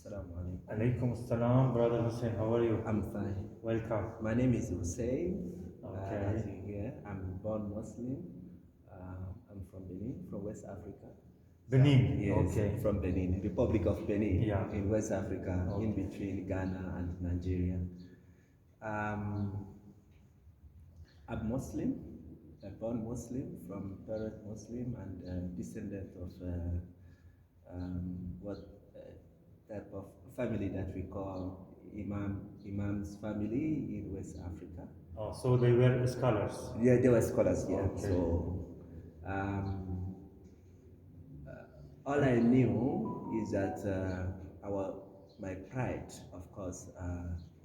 Assalamu alaikum. Alaikum assalam, brother Hussein. How are you? I'm fine. Welcome. My name is Hussain. As Okay. you hear, I'm born Muslim. I'm from Benin, from West Africa. Benin. Yes, Okay. from Benin, Republic of Benin, Yeah. in West Africa, in Okay. between Ghana and Nigeria. Um, I'm Muslim, a born Muslim, from parent Muslim and descendant of what type of family that we call Imam's family in West Africa. Oh, so they were scholars. Yeah, they were scholars. Yeah. Okay. So um, all I knew is that my pride, of course,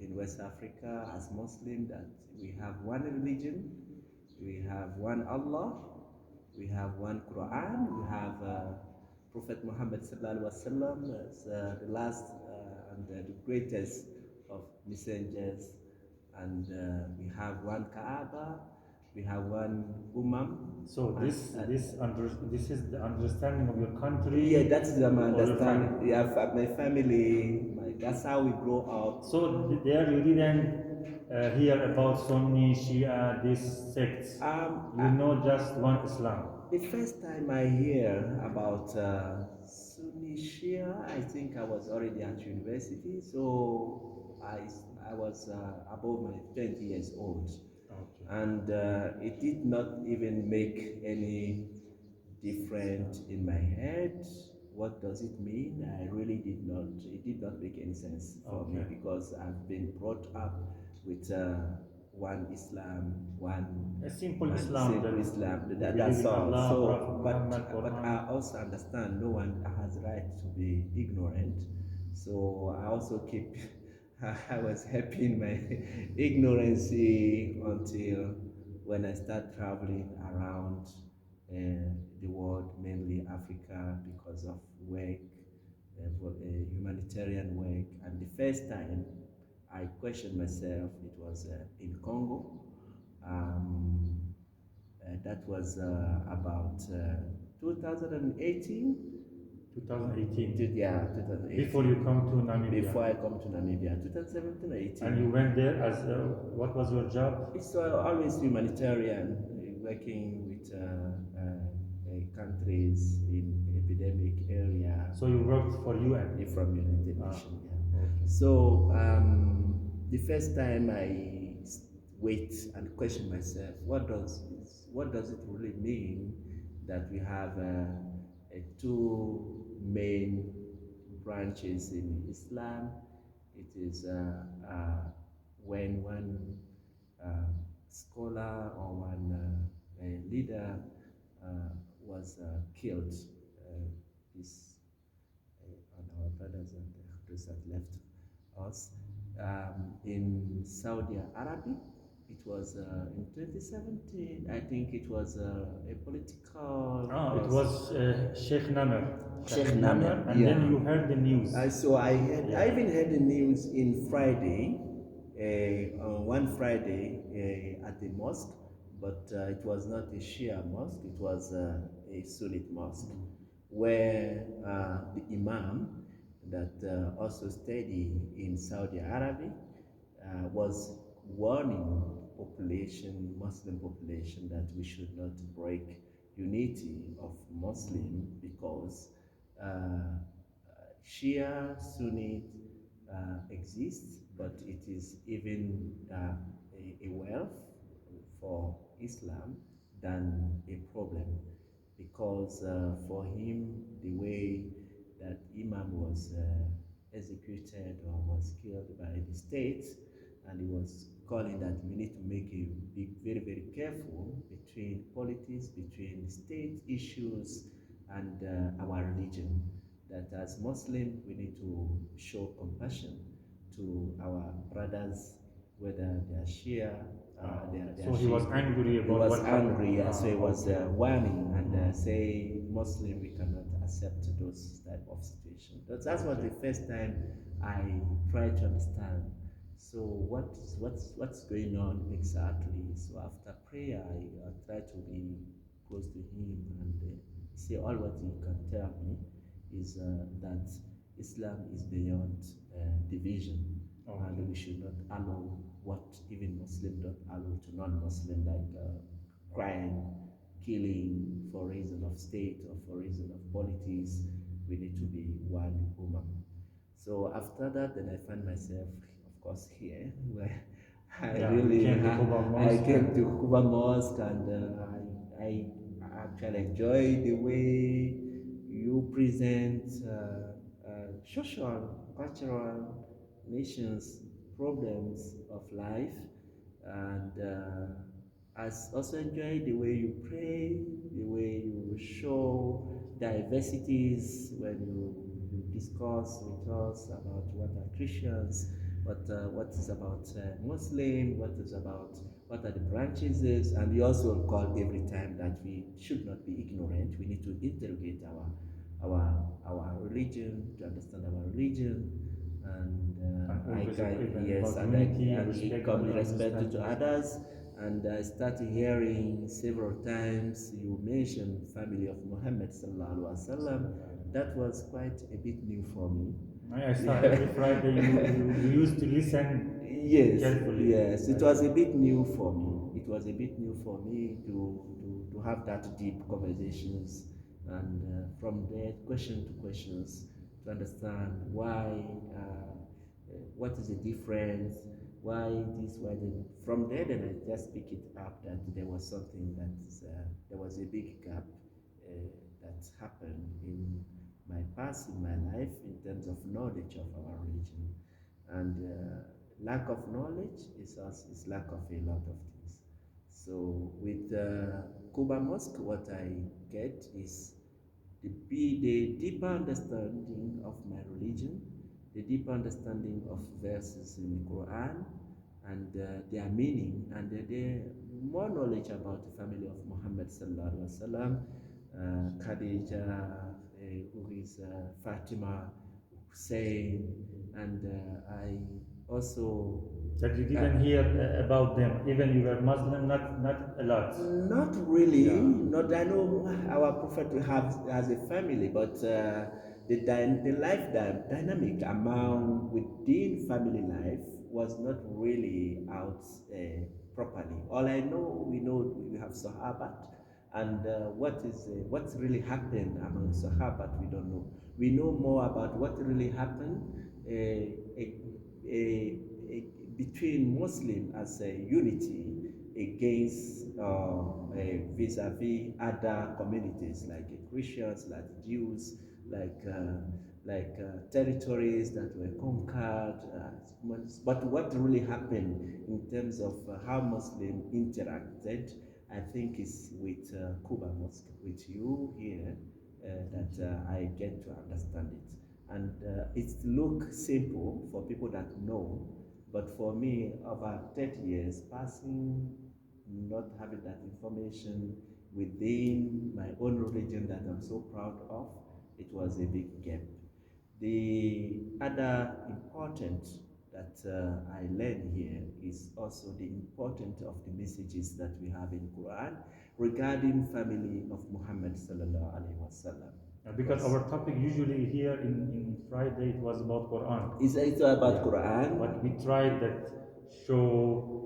in West Africa as Muslim, that we have one religion, we have one Allah, we have one Quran, we have Prophet Muhammad sallallahu alaihi wasallam as the last and the greatest of messengers, and we have one Kaaba, we have one Ummah. So this is the understanding of your country. Yeah, that's the my or your understanding. family. Yeah, my family, that's how we grow up. So there you didn't hear about Sunni, Shia, these sects. You know just one Islam. The first time I hear about Sunni Shia, I think I was already at university, so I was above my 20 years old. Okay. And it did not even make any difference in my head. What does it mean? I really did not. It did not make any sense for me because I've been brought up with one Islam, a simple Islam. simple Islam. That's all. Allah, So, Muhammad, but I also understand no one has right to be ignorant. So I also keep. I was happy in my ignorance until when I start traveling around the world, mainly Africa, because of work, humanitarian work. And the first time I questioned myself, it was in Congo. That was about 2018. 2018. Yeah, 2018. Before you come to Namibia. Before I come to Namibia, 2017 or 18. And you went there as what was your job? It's always humanitarian, working with countries in epidemic area. So you worked for UN? From United Nations. Yeah. Okay. So the first time I wait and question myself, what does it really mean that we have two main branches in Islam? It is when one scholar or one leader was killed. This and our brothers and those that left us in Saudi Arabia. It was in 2017. I think it was a political. It was Sheikh Namr. Sheikh Namr, and then you heard the news. So I even heard the news in Friday, on one Friday at the mosque, but it was not a Shia mosque. It was a Sunnite mosque, where the Imam that also studied in Saudi Arabia was warning Muslim population, that we should not break unity of Muslim because Shia Sunni exists, but it is even a wealth for Islam than a problem, because for him the way that Imam was executed or was killed by the state, and he was calling that we need to be very, very careful between politics, between state issues and our religion. That as Muslim we need to show compassion to our brothers, whether they are Shia. So he was angry about what happened. Angry, so he was warning and say Muslim we cannot accept those type of situations. That was the first time I tried to understand. So what's going on exactly? So after prayer, I try to be close to him and say all what he can tell me is that Islam is beyond division, and Okay. we should not allow what even Muslim don't allow to non-Muslim, like crime, killing for reason of state or for reason of politics. We need to be one human. So after that, then I find myself, of course, here where I Yeah, you really came to Quba I Mosque came to and Quba Mosque, and I actually enjoy the way you present social, cultural, nations, problems of life, and I also enjoy the way you pray, the way you show diversities when you discuss with us about what are Christians, what is about Muslim, what is about what are the branches is, and we also call every time that we should not be ignorant. We need to interrogate our religion to understand our religion, and I always can, even yes, about and unity, I respect come other in respect to understandings. others, and I started hearing several times you mentioned family of Muhammad sallallahu alaihi wasallam. That was quite a bit new for me. I saw every Friday you Yeah. used to listen Yes, carefully. yes. It I was saw. a bit new for me. It was a bit new for me to have that deep conversations, and from there, question to questions, to understand why, what is the difference, why this, why that. From there, then I just pick it up that there was something that there was a big gap that happened in my past, in my life, in terms of knowledge of our religion, and lack of knowledge is lack of a lot of things. So with Quba Mosque, what I get is the deeper understanding of my religion, the deeper understanding of verses in the Quran and their meaning, and the more knowledge about the family of Muhammad sallallahu alaihi wasallam, Khadija, who is Fatima, Hussain, and I also That you uh, didn't hear about them. Even you were Muslim, not a lot. not really. Yeah. Not, I know our prophet has a family, but the life dynamic among within family life was not really out properly. All I know, we know we have Sahabat, and what's really happened among Sahabat, we don't know. We know more about what really happened a, a, between Muslim as a unity against vis-a-vis other communities like Christians, like Jews, like territories that were conquered. But what really happened in terms of how Muslim interacted, I think is with Quba Mosque, with you here, that I get to understand it. And it looks simple for people that know, but for me, over 30 years passing, not having that information within my own religion that I'm so proud of, it was a big gap. The other important that I learned here is also the importance of the messages that we have in Quran regarding family of Muhammad sallallahu alaihi wasallam. Because Because our topic usually here in Friday it was about Quran. it's about Yeah. Quran, But we tried that show.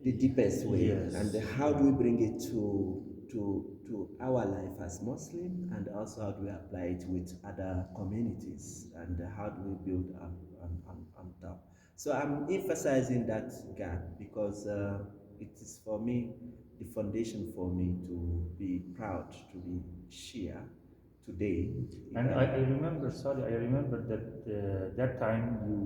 the deepest way, and Yes. how do Yeah. we bring it to our life as Muslim, and also how do we apply it with other communities, and how do we build up on top. So I'm emphasizing that gap because it is for me the foundation for me to be proud to be Shia today. If And I remember, sorry, I remember that that time you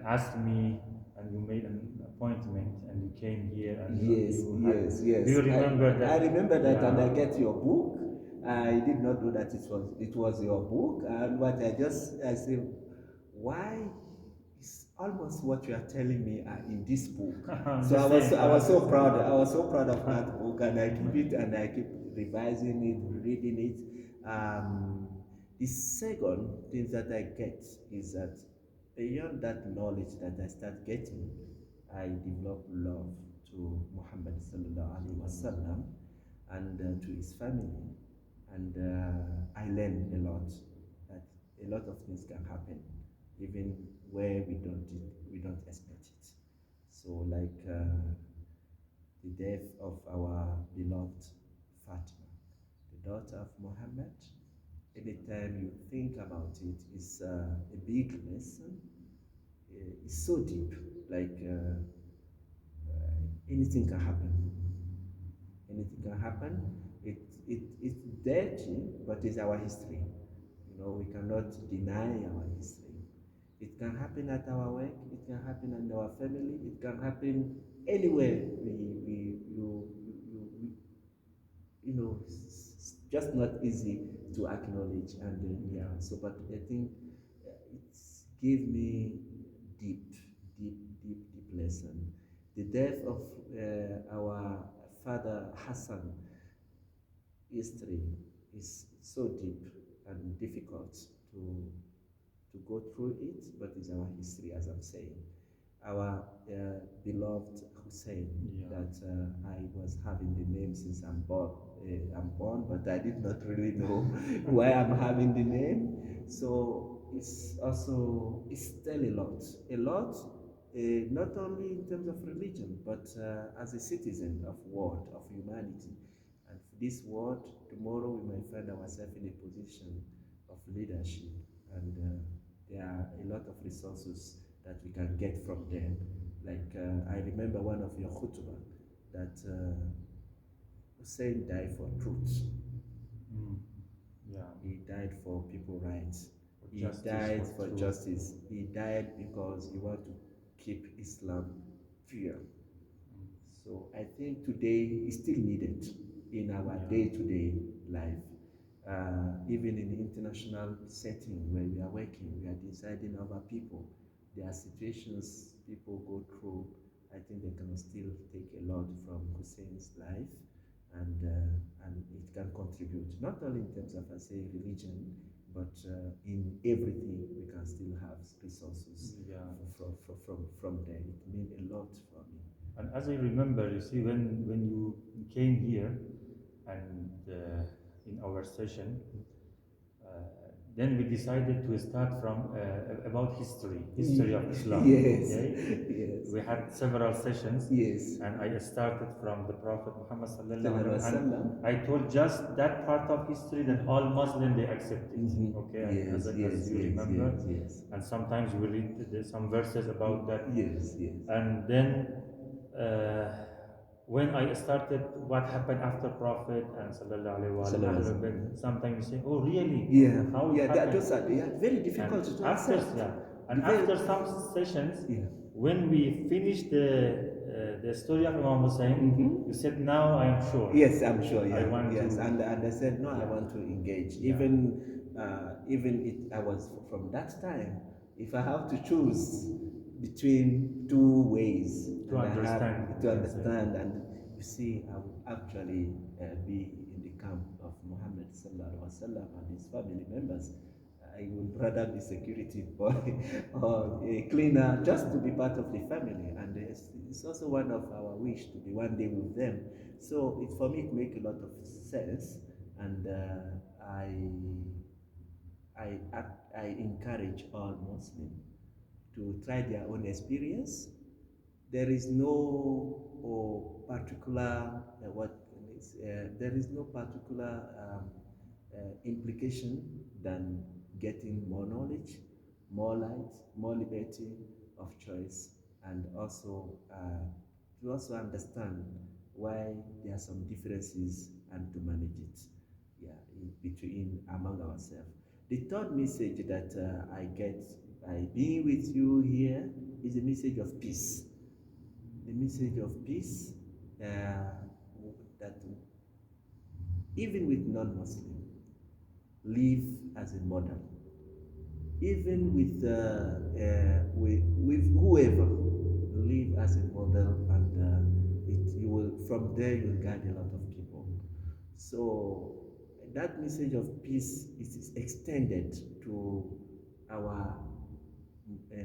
asked me and you made an appointment and you came here and Yes, you had. yes, Do yes. you remember I that? remember that, and I Yeah. get your book. I did not know that it was your book, and what I said, why is almost what you are telling me are in this book. So The same, I was the so same. proud. I was so proud of that book, and I keep it, and I keep revising it, reading it. The second thing that I get is that beyond that knowledge that I start getting, I develop love to Muhammad sallallahu alaihi wasallam and to his family, and I learn a lot. That a lot of things can happen, even where we don't expect it. So, like the death of our beloved Fatima, the daughter of Muhammad. Anytime you think about it, it's a big lesson. It's so deep. Like anything can happen. Anything can happen. It's dirty, but it's our history. You know, we cannot deny our history. It can happen at our work. It can happen in our family. It can happen anywhere. You know, it's just not easy to acknowledge. And yeah, so but I think it's gave me deep, deep lesson. The death of our father Hassan history is so deep and difficult to to go through it, but it's our history, as I'm saying. Our beloved Hussein, Yeah. that I was having the name since I'm born, but I did not really know why I'm having the name. So it's also it's still a lot, not only in terms of religion, but as a citizen of world of humanity. And for this world, tomorrow we might find ourselves in a position of leadership, and there are a lot of resources that we can get from them. Like I remember one of your khutbah that Hussein died for truth. Mm. Yeah. He died for people rights. For He justice, died for for truth. justice. He died because he wanted to keep Islam pure. Mm. So I think today is still needed in our Yeah. day-to-day life. Even in the international setting where we are working, we are deciding over people. There are situations people go through. I think they can still take a lot from Hussein's life, and it can contribute not only in terms of, I say, religion, but in everything we can still have resources Yeah. from there. It means a lot for me. And as I remember, you see, when you came here and in our session, uh, then we decided to start from about history of Islam. Yes, Okay, yes, we had several sessions, yes. and I started from the Prophet Muhammad sallallahu Sallallahu alaihi Alaihi wasallam, Wasallam. and I told just that part of history that all Muslims they accept it. Okay, and Yes, as yes, you yes, remember, yes, yes. and sometimes we read some verses about that, Yes, yes. and then uh, when I started what happened after Prophet and sallallahu alaihi Sallallahu Alaihi wasallam, Wasallam. sometimes you say, oh really? Yeah, How it yeah. happened? Those are they are very And difficult to after accept. yeah, The and very after some sessions, yeah. when we finished the story of Imam Hussein, you said now I am sure. Yes, I'm sure. I Yeah, want yes, to. and I said no. I Yeah. want to engage. Yeah. Even it. I was from that time. If I have to choose between two ways, To and I have understand, to you can say. understand, and you see, I would actually be in the camp of Muhammad Sallallahu Alaihi Wasallam and his family members. I would rather be security boy or a cleaner just to be part of the family. And it's also one of our wish to be one day with them. So it, for me, it makes a lot of sense. And I encourage all Muslims to try their own experience. There is no particular there is no particular implication than getting more knowledge, more light, more liberty of choice, and also to also understand why there are some differences and to manage it, yeah, between among ourselves. The third message that I get by being with you here is a message of peace. The message of peace that even with non-Muslim, live as a model. Even with whoever, live as a model, and you will from there you will guide a lot of people. So that message of peace is extended to our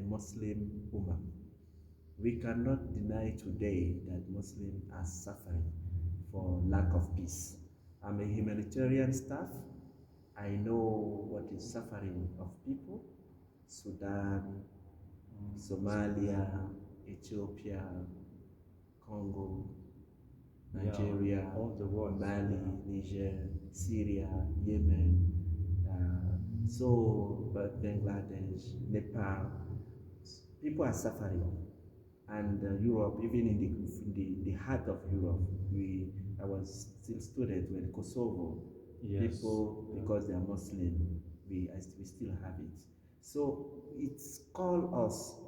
Muslim Ummah. We cannot deny today that Muslims are suffering for lack of peace. I'm a humanitarian staff. I know what is suffering of people, Sudan, Somalia, Ethiopia, Congo, Yeah, Nigeria, all the wars. Mali, Niger, Syria, Yemen, but Bangladesh, Nepal, people are suffering. And Europe, even in the heart of Europe, I was still student when Kosovo, Yes. people, Yeah. because they are Muslim, we still have it. So it's called us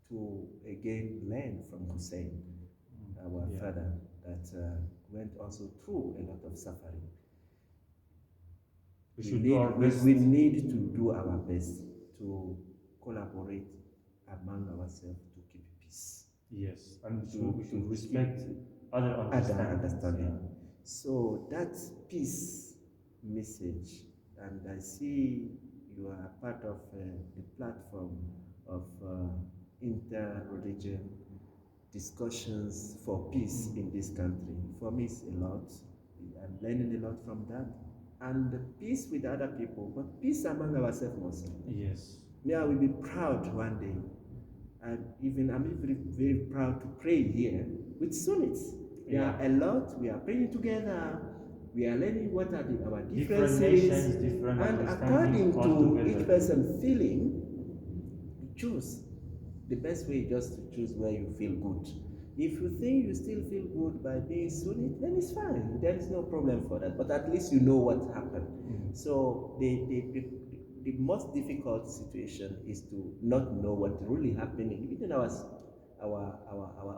to again learn from Hussein, our Yeah. father, that went also through a lot of suffering. We should do our best. We need to do our best to collaborate among ourselves to keep peace. Yes, and we To should respect other other understandings. understanding. So that peace message, and I see you are part of the platform of inter-religion discussions for peace in this country. For me, it's a lot. I'm learning a lot from that. And peace with other people, but peace among ourselves mostly. Yes. May I will be proud one day. And even I'm very, very proud to pray here with Sunnis. There Yeah. are a lot. We are praying together. We are learning what are our differences. Different nations, different And understanding according all to together. each person feeling, you choose. The best way is just to choose where you feel good. If you think you still feel good by being Sunni, then it's fine. There is no problem for that. But at least you know what happened. So the most difficult situation is to not know what really happening within our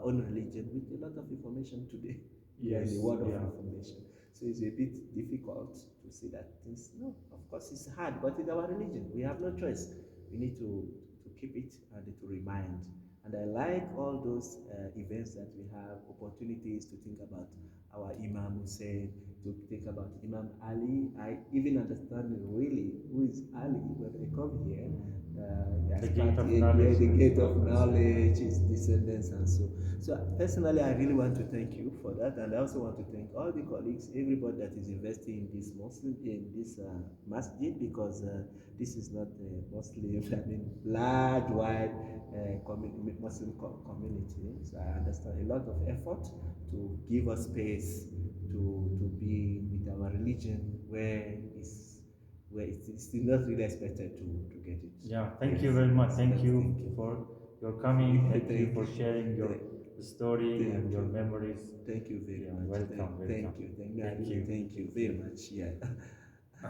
own religion with a lot of information today. We are in Yes, a world of yeah. information. So it's a bit difficult to say that things. No, of course it's hard, but it's our religion. We have no choice. We need to keep it and to remind. And I like all those events that we have, opportunities to think about our Imam Hussein, to think about Imam Ali. I even understand really who is Ali when I come here. The gate of knowledge. The gate of knowledge, his descendants, and so. So personally, I really want to thank you for that, and I also want to thank all the colleagues, everybody that is investing in this Muslim in this masjid, because this is not a Muslim, I mean, large, wide Muslim community. So I understand a lot of effort to give us space to be with our religion where it's still not really expected to get it. Yeah, thank Yes. you very much. Thank Thank you you. for your coming. Thank you Thank for you. sharing your story Thank and your you. memories. Thank you very Yeah, much. welcome, welcome. Thank you. I Thank really you. thank you very much. Yeah.